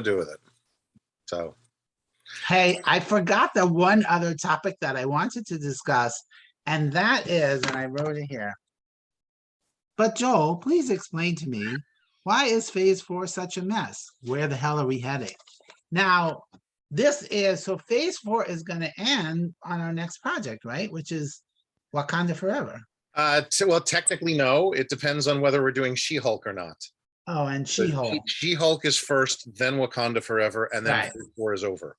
to do with it. So Hey, I forgot the one other topic that I wanted to discuss, and that is, and I wrote it here. But Joel, please explain to me, why is phase 4 such a mess? Where the hell are we heading? Now, so phase 4 is going to end on our next project, right? Which is Wakanda Forever. well, technically, no. It depends on whether we're doing She-Hulk or not. Oh, and She-Hulk. She-Hulk is first, then Wakanda Forever, and then Right. phase 4 is over.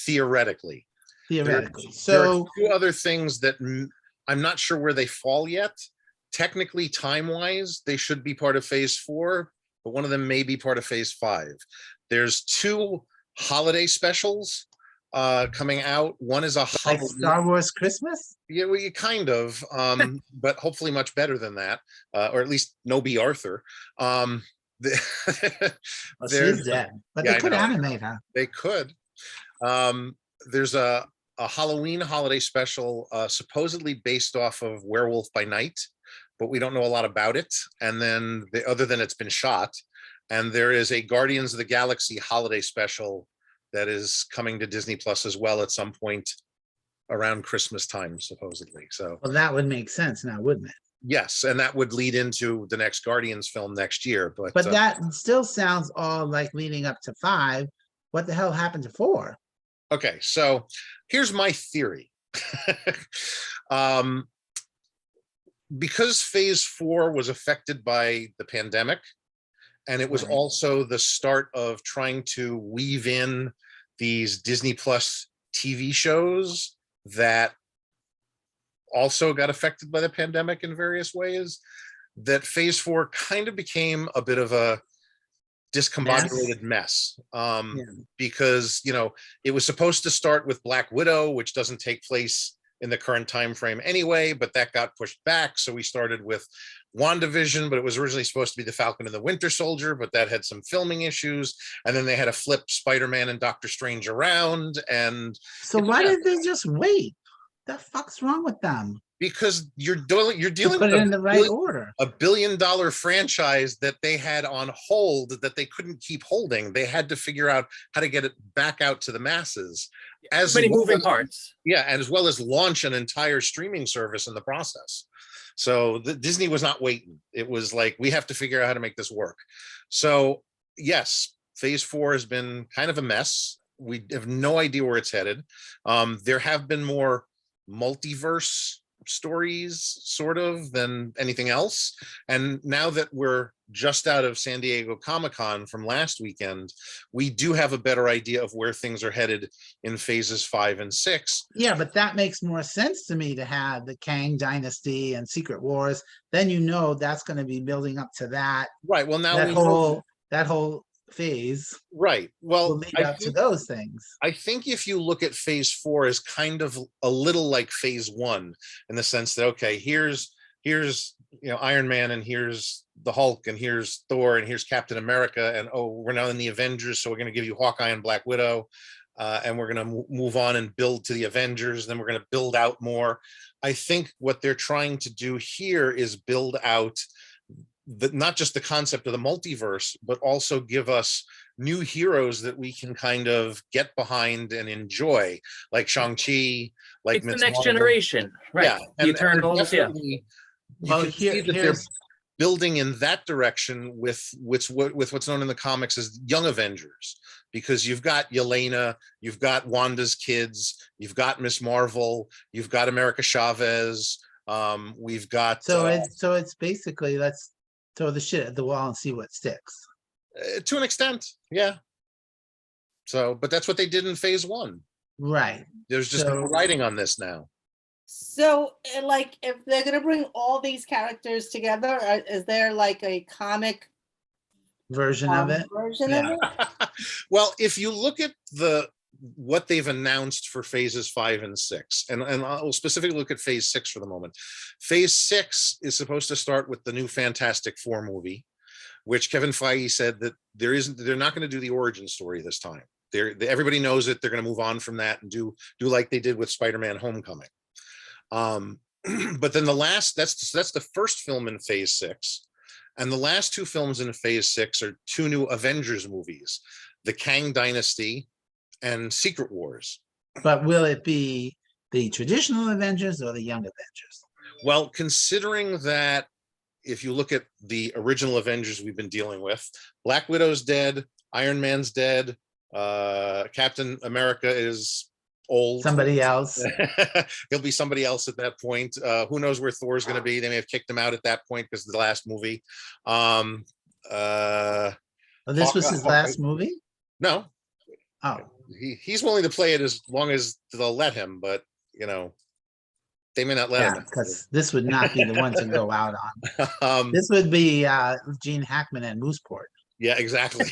Theoretically. Theoretically. There are So two other things that I'm not sure where they fall yet. Technically, time-wise, they should be part of phase 4, but one of them may be part of phase 5. There's 2 holiday specials coming out. One is a like Star Wars Christmas? Yeah, well, you kind of, but hopefully much better than that, or at least no B. Arthur. Well, she's dead, but yeah, they could animate her. They could. There's a Halloween holiday special, supposedly based off of Werewolf by Night, but we don't know a lot about it. And then other than it's been shot. And there is a Guardians of the Galaxy holiday special that is coming to Disney Plus as well at some point around Christmas time, supposedly. So, well, that would make sense now, wouldn't it? Yes, and that would lead into the next Guardians film next year. But that still sounds all like leading up to 5. What the hell happened to 4? Okay, so here's my theory. Because phase 4 was affected by the pandemic, and it was also the start of trying to weave in these Disney Plus TV shows that also got affected by the pandemic in various ways, that phase 4 kind of became a bit of a discombobulated mess. Because, it was supposed to start with Black Widow, which doesn't take place in the current time frame anyway, but that got pushed back. So we started with WandaVision, but it was originally supposed to be the Falcon and the Winter Soldier, but that had some filming issues. And then they had to flip Spider-Man and Doctor Strange around. And so why did they just wait? The fuck's wrong with them? Because you're dealing with it in the right order. A $1 billion franchise that they had on hold that they couldn't keep holding. They had to figure out how to get it back out to the masses. As many moving parts. Yeah, and as well as launch an entire streaming service in the process. So Disney was not waiting. It was like, we have to figure out how to make this work. So yes, phase 4 has been kind of a mess. We have no idea where it's headed. There have been more multiverse stories sort of than anything else, and now that we're just out of San Diego Comic-Con from last weekend, we do have a better idea of where things are headed in phases 5 and 6. Yeah, but that makes more sense to me, to have the Kang Dynasty and Secret Wars. Then that's going to be building up to that. Right. Well, now that whole phase, right, well, will lead up to those things. I think if you look at phase 4 as kind of a little like phase 1, in the sense that, okay, here's Iron Man, and here's the Hulk, and here's Thor, and here's Captain America, and we're now in the Avengers, so we're going to give you Hawkeye and Black Widow, and we're going to move on and build to the Avengers, then we're going to build out more. I think what they're trying to do here is build out not just the concept of the multiverse, but also give us new heroes that we can kind of get behind and enjoy, like Shang-Chi, like it's the next generation, right? Yeah, the Eternals. Yeah. Well, they're building in that direction with what's known in the comics as Young Avengers, because you've got Yelena, you've got Wanda's kids, you've got Miss Marvel, you've got America Chavez, we've got. So it's basically, let's throw the shit at the wall and see what sticks. To an extent, yeah. So, but that's what they did in phase 1. Right. There's just no writing on this now. So, like, if they're going to bring all these characters together, is there like a comic version of it? Well, if you look at what they've announced for phases 5 and 6, and I'll specifically look at phase 6 for the moment. Phase 6 is supposed to start with the new Fantastic Four movie, which Kevin Feige said that they're not going to do the origin story this time. Everybody knows it. They're going to move on from that and do like they did with Spider-Man Homecoming. But then that's the first film in phase 6. And the last 2 films in phase 6 are 2 new Avengers movies. the Kang Dynasty, and Secret Wars. But will it be the traditional Avengers or the Young Avengers? Well, considering that if you look at the original Avengers we've been dealing with, Black Widow's dead, Iron Man's dead, Captain America is old. Somebody else. He'll be somebody else at that point. Who knows where Thor's going to be? They may have kicked him out at that point because of the last movie. Oh, this was his Hawkeye- last movie? No, Oh, he's willing to play it as long as they'll let him, but they may not let yeah, him. because this would not be the one to go out on. This would be Gene Hackman and Mooseport. Yeah, exactly.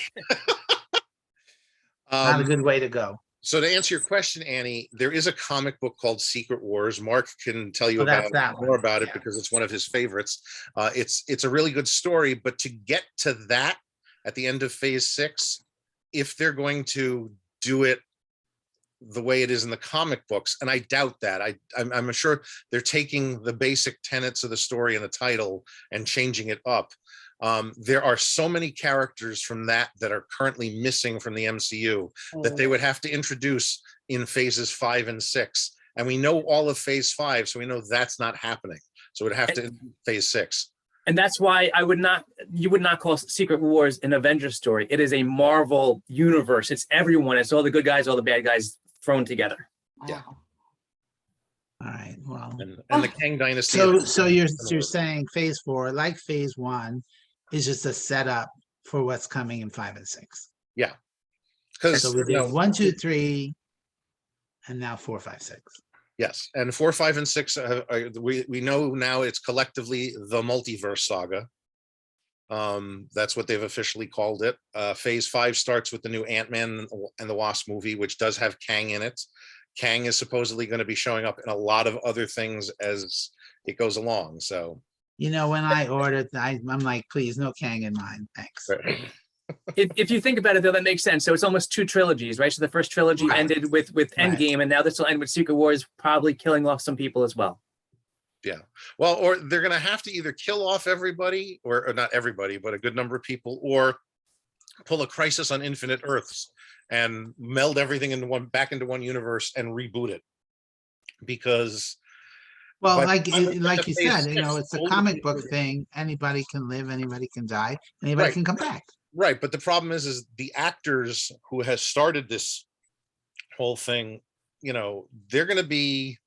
Not a good way to go. So to answer your question, Annie, there is a comic book called Secret Wars. Mark can tell you Oh, that's that more one. about it Yeah. because it's one of his favorites. It's a really good story, but to get to that at the end of phase 6, if they're going to do it the way it is in the comic books, and I doubt that. I'm sure they're taking the basic tenets of the story and the title and changing it up. There are so many characters from that are currently missing from the MCU that they would have to introduce in phases 5 and 6. And we know all of phase 5, so we know that's not happening. So it would have to phase 6. And that's why you would not call Secret Wars an Avengers story. It is a Marvel universe. It's everyone. It's all the good guys, all the bad guys thrown together. Yeah. Wow. All right, well. And the Kang Dynasty. So you're saying phase 4, like phase 1, is just a setup for what's coming in 5 and 6. Because So we did 1, 2, 3, and now 4, 5, 6. yes, and 4, 5, and 6. We know now it's collectively the multiverse saga. That's what they've officially called it. Phase 5 starts with the new Ant-Man and the Wasp movie, which does have Kang in it. Kang is supposedly going to be showing up in a lot of other things as it goes along. So, When I ordered, I'm like, please, no Kang in mine, thanks. If you think about it, though, that makes sense. So it's almost 2 trilogies, right? So the first trilogy Right. ended with Endgame, and now this will end with Secret Wars, probably killing off some people as well. well, or they're going to have to either kill off everybody, or not everybody, but a good number of people, or pull a Crisis on Infinite Earths and meld everything back into one universe and reboot it. Because Well, But like I'm- like you phase said, 6, it's a older comic people- book thing. Anybody can live, anybody can die, anybody Right. can come back. right, but the problem is the actors who has started this whole thing, they're going to be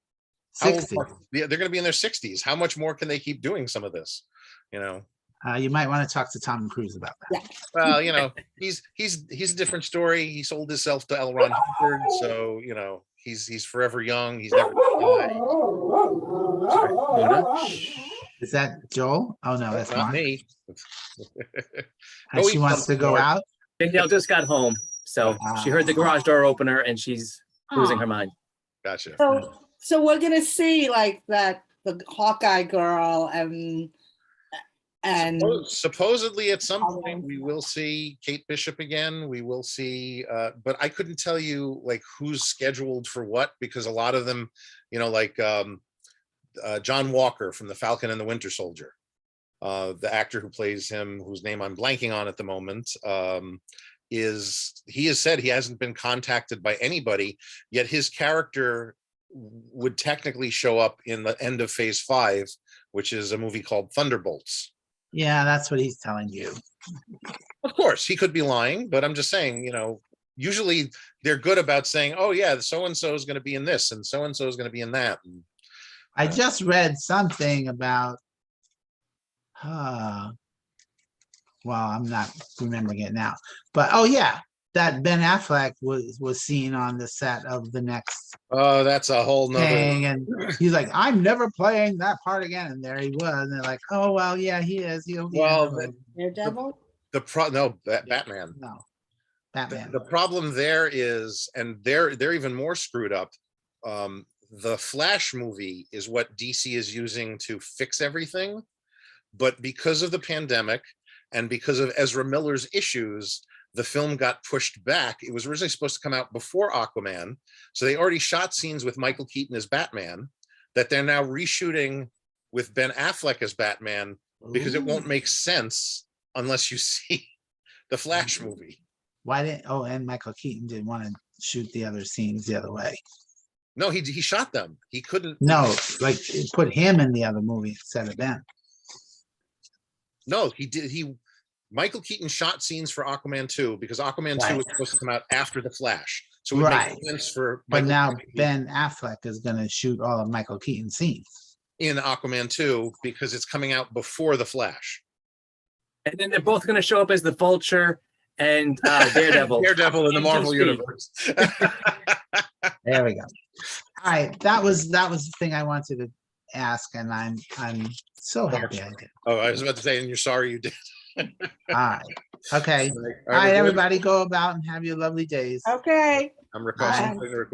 how old 60. they're going to be in their 60s. How much more can they keep doing some of this? You might want to talk to Tom Cruise about that. Well, he's a different story. He sold himself to L. Ron Hubbard, so he's forever young. He's never gonna die. Sorry, Mona. Is that Joel? Oh no, that's Not Mark. me. And Go she eat wants to something, go Mark. out. Danielle just got home, so she heard the garage door opener, and she's losing her mind. Gotcha. So we're gonna see like the Hawkeye girl and Supposedly at some point we will see Kate Bishop again. We will see, but I couldn't tell you like who's scheduled for what, because a lot of them, like John Walker from the Falcon and the Winter Soldier, the actor who plays him, whose name I'm blanking on at the moment, he has said he hasn't been contacted by anybody, yet his character would technically show up in the end of phase 5, which is a movie called Thunderbolts. Yeah, that's what he's telling you. Of course, he could be lying, but I'm just saying, usually they're good about saying, oh yeah, so-and-so is going to be in this and so-and-so is going to be in that. And, I just read something about well, I'm not remembering it now. But oh yeah, that Ben Affleck was seen on the set of the next oh, that's a whole nother. thing, and he's like, I'm never playing that part again. And there he was. And they're like, oh well, yeah, he is. He'll be in Well, the movie. Daredevil. Batman. No, Batman. The problem there is, and they're even more screwed up. The Flash movie is what DC is using to fix everything, but because of the pandemic and because of Ezra Miller's issues, the film got pushed back. It was originally supposed to come out before Aquaman, so they already shot scenes with Michael Keaton as Batman that they're now reshooting with Ben Affleck as Batman because it won't make sense unless you see the Flash movie. Why didn't, oh, and Michael Keaton didn't want to shoot the other scenes the other way. No, he shot them. He couldn't. No, like put him in the other movie instead of Ben. No, he did. Michael Keaton shot scenes for Aquaman 2 because Aquaman 2 Right. was supposed to come out after The Flash. So it would Right. make sense for But Michael now Keaton Ben Affleck is gonna shoot all of Michael Keaton's scenes. in Aquaman 2 because it's coming out before The Flash. And then they're both going to show up as the Vulture and Daredevil. Daredevil in the In Marvel two speed. universe. There we go. All right, that was the thing I wanted to ask, and I'm so happy I did. Oh, I was about to say, and you're sorry you did. All right, okay. All All we're right, good? everybody, go about and have your lovely days. Okay. I'm requesting Bye. the recording.